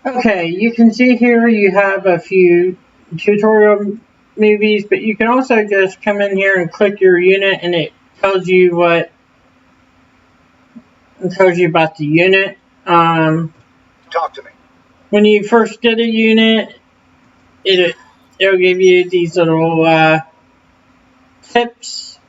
Okay, you can see here you have a few tutorial movies, but you can also just come in here and click your unit, and it tells you about the unit. Talk to me. When you first get a unit, it'll give you these little tips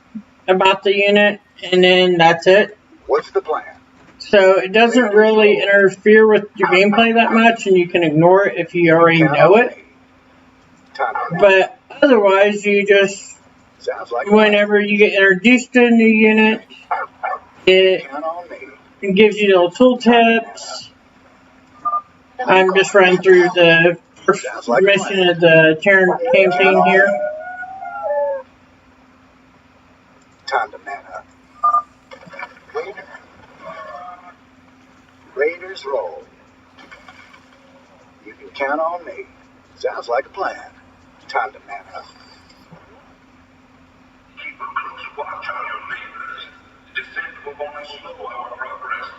about the unit, and then that's it. What's the plan? So it doesn't really interfere with your gameplay that much, and you can ignore it if you already know it. But otherwise, you just, whenever you get introduced to a new unit, it gives you little tool tips. I'm just running through the first mission of the Terran campaign here. Time to man up. Raiders roll. You can count on me. Sounds like a plan. Time to man up. Keep a close watch on your neighbors. Defend will only slow our progress.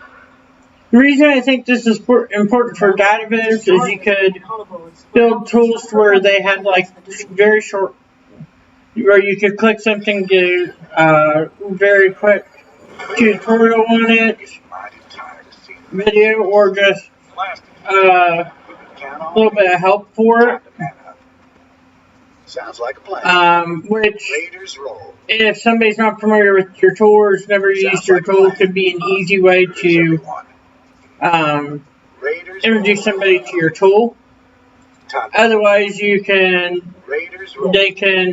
The reason I think this is important for Dataviz is you could build tools where they had like very short, where you could click something to very quick tutorial on it, video, or just a little bit of help for it. Sounds like a plan. Which, if somebody's not familiar with your tool or has never used your tool, could be an easy way to introduce somebody to your tool. Otherwise, they can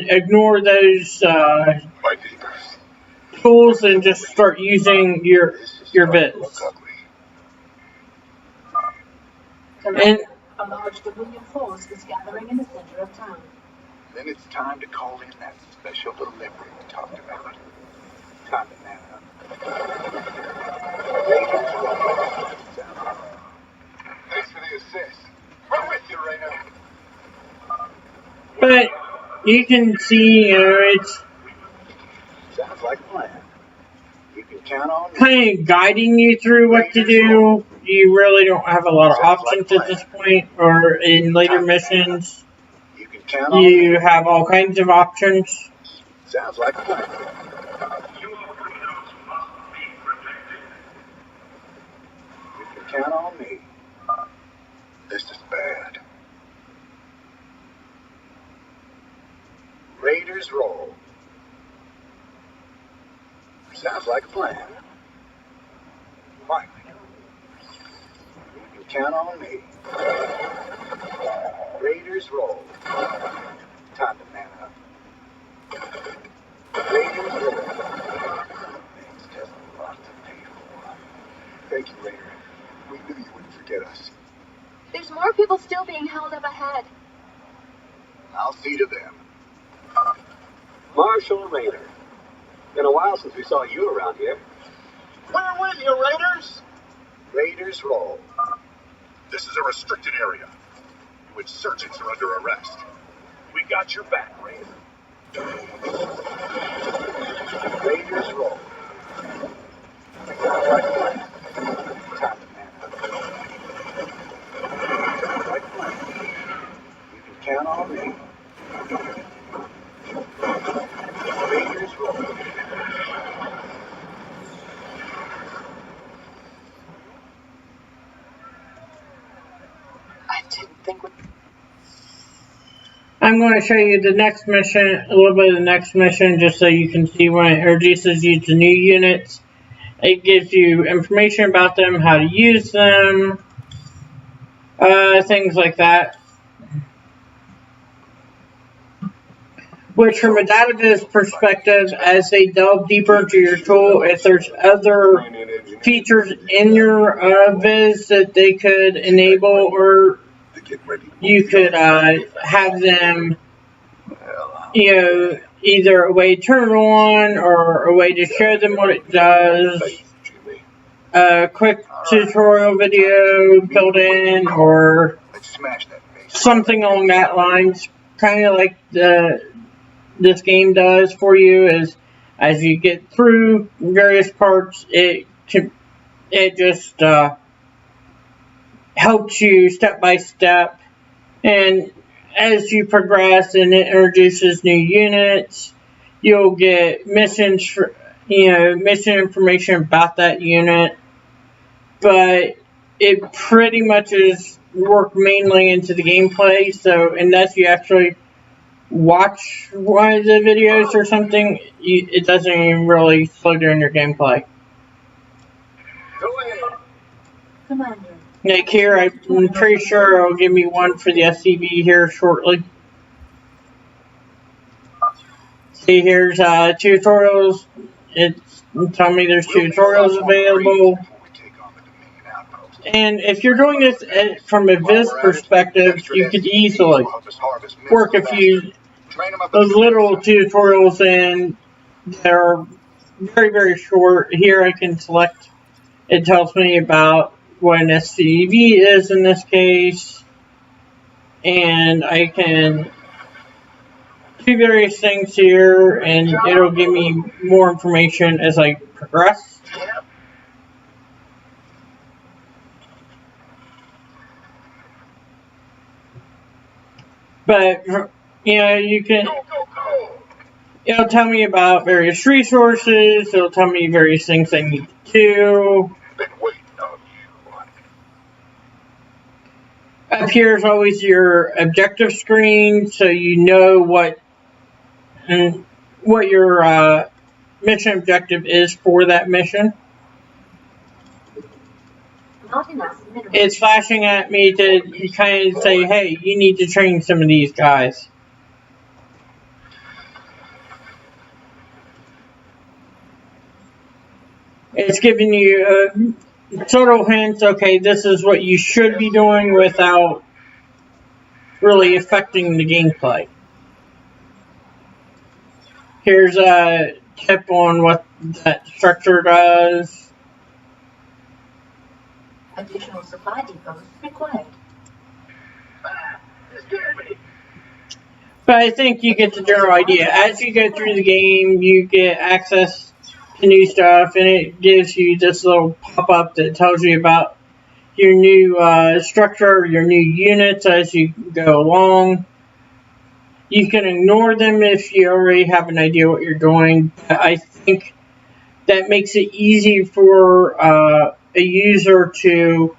ignore those tools and just start using your viz. And a large civilian force is gathering in the center of town. Then it's time to call in that special delivery we talked about. Time to man up. Thanks for the assist. We're with you, Raider. But you can see, it's sounds like a plan. You can count on me. Kind of guiding you through what to do. You really don't have a lot of options at this point, or in later missions. You have all kinds of options. Sounds like a plan. Your freedoms must be protected. You can count on me. This is bad. Raiders roll. Sounds like a plan. Finally. You can count on me. Raiders roll. Time to man up. Raiders roll. Things just a lot to pay for. Thank you, Raider. We knew you wouldn't forget us. There's more people still being held up ahead. I'll see to them. Marshal Raider. Been a while since we saw you around here. We're with you, Raiders! Raiders roll. This is a restricted area. You insurgents are under arrest. We got your back, Raider. Raiders roll. Sounds like a plan. Time to man up. Sounds like a plan. You can count on me. Raiders roll. I didn't think we... I'm going to show you the next mission, a little bit of the next mission, just so you can see when it introduces you to new units. It gives you information about them, how to use them, things like that. Which, from a Dataviz perspective, as they delve deeper into your tool, if there's other features in your viz that they could enable, or you could have them, either a way to turn it on or a way to show them what it does. A quick tutorial video built in, or something along that lines, kind of like this game does for you. Is as you get through various parts, it just helps you step by step. And as you progress and it introduces new units, you'll get missions for, mission information about that unit. But it pretty much is worked mainly into the gameplay. So unless you actually watch one of the videos or something, it doesn't even really slow down your gameplay. Go ahead. Commander. Like here, I'm pretty sure it'll give me one for the SCV here shortly. See, here's tutorials. It's telling me there's tutorials available. And if you're doing this from a Viz perspective, you could easily work a few little tutorials in. They're very, very short. Here I can select, it tells me about what an SCV is in this case. And I can do various things here, and it'll give me more information as I progress. But, you can, it'll tell me about various resources, it'll tell me various things I need to do. Up here is always your objective screen, so you know what your mission objective is for that mission. Not enough minerals. It's flashing at me to kind of say, hey, you need to train some of these guys. It's giving you subtle hints, okay, this is what you should be doing without really affecting the gameplay. Here's a tip on what that structure does. Additional supply depots required. But I think you get the general idea. As you go through the game, you get access to new stuff, and it gives you this little pop-up that tells you about your new structure, your new units as you go along. You can ignore them if you already have an idea what you're doing. I think that makes it easy for a user to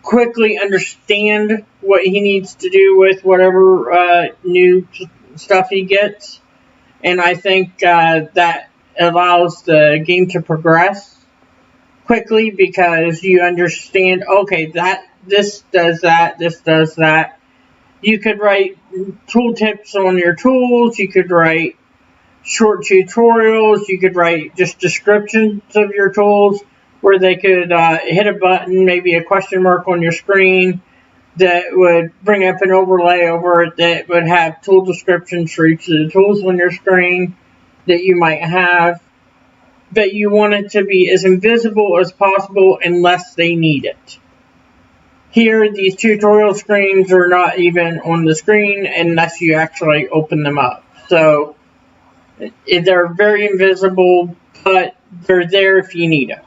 quickly understand what he needs to do with whatever new stuff he gets. And I think that allows the game to progress quickly because you understand, okay, this does that, this does that. You could write tooltips on your tools, you could write short tutorials, you could write just descriptions of your tools where they could hit a button, maybe a question mark on your screen that would bring up an overlay over it that would have tool descriptions for each of the tools on your screen that you might have. But you want it to be as invisible as possible unless they need it. Here, these tutorial screens are not even on the screen unless you actually open them up. So, they're very invisible, but they're there if you need them.